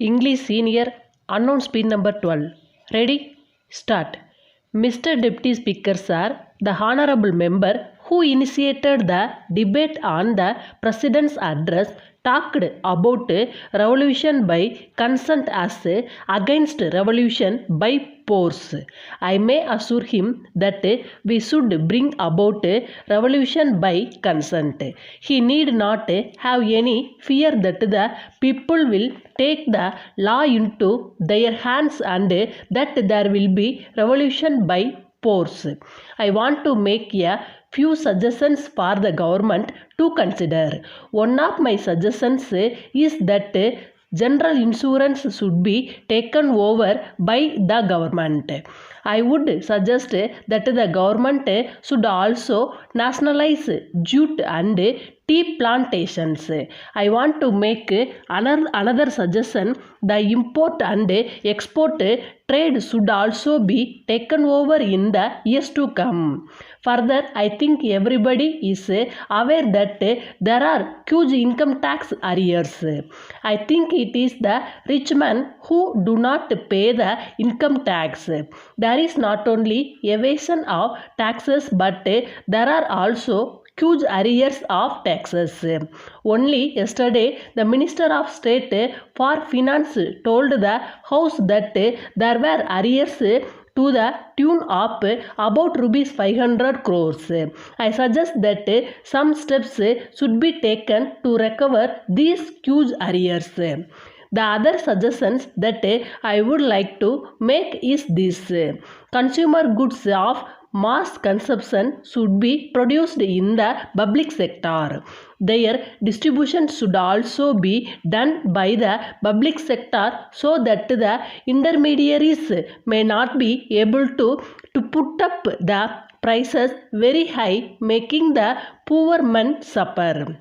English Senior, unknown speed number 12. Ready? Start. Mr. Deputy Speaker Sir, the Honorable Member who initiated the debate on the President's address talked about revolution by consent as against revolution by force. I may assure him that we should bring about revolution by consent. He need not have any fear that the people will take the law into their hands and that there will be revolution by force. I want to make a few suggestions for the government to consider. One of my suggestions is that general insurance should be taken over by the government. I would suggest that the government should also nationalize jute and tea plantations. I want to make another suggestion. The import and export trade should also be taken over in the years to come. Further, I think everybody is aware that there are huge income tax arrears. I think it is the rich men who do not pay the income tax. There is not only evasion of taxes but there are also huge arrears of taxes. Only yesterday, the Minister of State for Finance told the House that there were arrears to the tune of about rupees 500 crores. I suggest that some steps should be taken to recover these huge arrears. The other suggestions that I would like to make is this. Consumer goods of mass consumption should be produced in the public sector. Their distribution should also be done by the public sector so that the intermediaries may not be able to put up the prices very high, making the poor men suffer.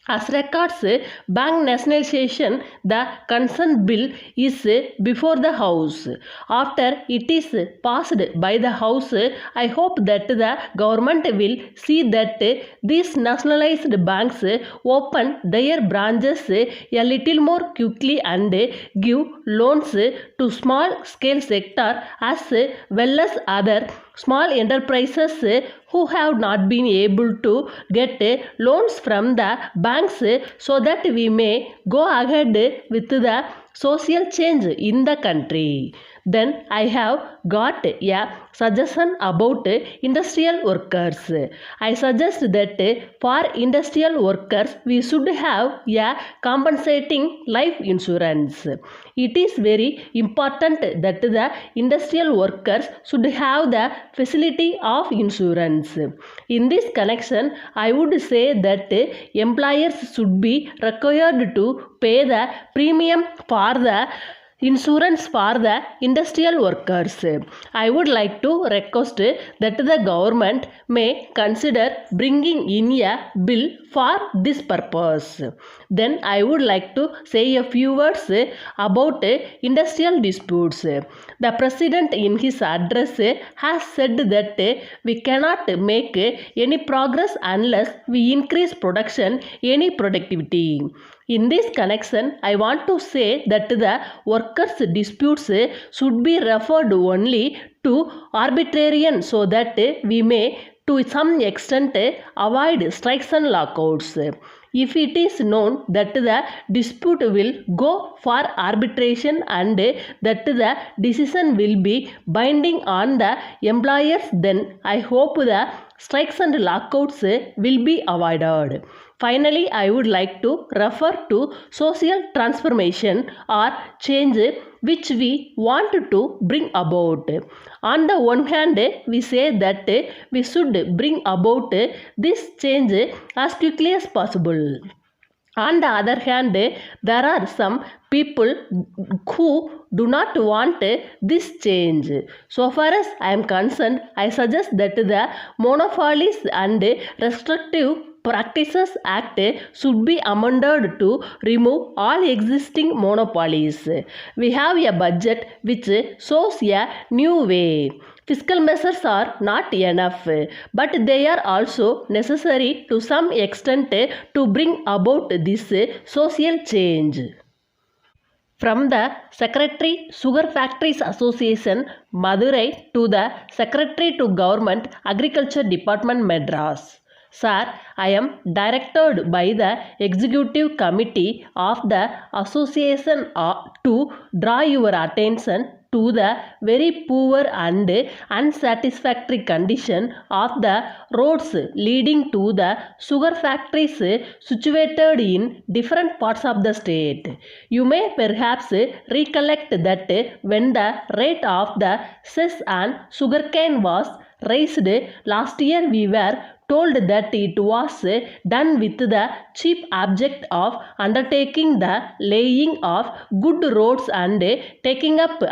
As regards bank nationalization, the concerned bill is before the House. After it is passed by the House, I hope that the government will see that these nationalized banks open their branches a little more quickly and give loans to small scale sector as well as other small enterprises who have not been able to get loans from the banks so that we may go ahead with the social change in the country. Then I have got a suggestion about industrial workers. I suggest that for industrial workers we should have a compensating life insurance. It is very important that the industrial workers should have the facility of insurance. In this connection, I would say that employers should be required to pay the premium for the insurance for the industrial workers. I would like to request that the government may consider bringing in a bill for this purpose. Then I would like to say a few words about industrial disputes. The President in his address has said that we cannot make any progress unless we increase production, any productivity. In this connection, I want to say that the workers' disputes should be referred only to arbitration so that we may to some extent avoid strikes and lockouts. If it is known that the dispute will go for arbitration and that the decision will be binding on the employers, then I hope the strikes and lockouts will be avoided. Finally, I would like to refer to social transformation or change which we want to bring about. On the one hand, we say that we should bring about this change as quickly as possible. On the other hand, there are some people who do not want this change. So far as I am concerned, I suggest that the Monopolies and Restrictive Practices Act should be amended to remove all existing monopolies. We have a budget which shows a new way. Fiscal measures are not enough, but they are also necessary to some extent to bring about this social change. From the Secretary Sugar Factories Association, Madurai to the Secretary to Government Agriculture Department, Madras. Sir, I am directed by the Executive Committee of the Association to draw your attention to the very poor and unsatisfactory condition of the roads leading to the sugar factories situated in different parts of the state. You may perhaps recollect that when the rate of the cess on sugarcane was raised last year, we were told that it was done with the chief object of undertaking the laying of good roads and taking up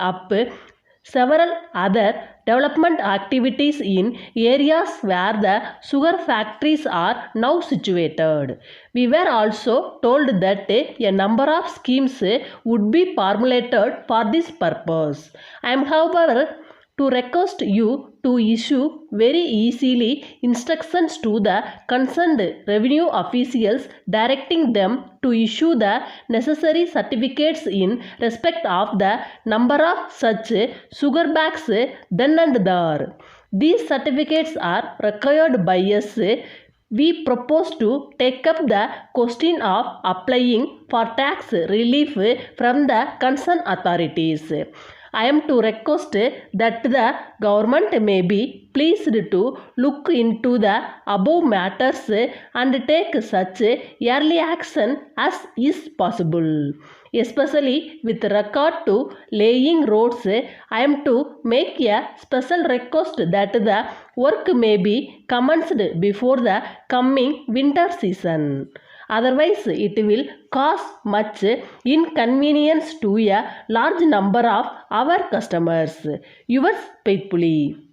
several other development activities in areas where the sugar factories are now situated. We were also told that a number of schemes would be formulated for this purpose. I am, however, to request you to issue very easily instructions to the concerned revenue officials directing them to issue the necessary certificates in respect of the number of such sugar bags then and there. These certificates are required by us. We propose to take up the question of applying for tax relief from the concerned authorities. I am to request that the government may be pleased to look into the above matters and take such early action as is possible. Especially with regard to laying roads, I am to make a special request that the work may be commenced before the coming winter season. Otherwise, it will cause much inconvenience to a large number of our customers. Yours faithfully.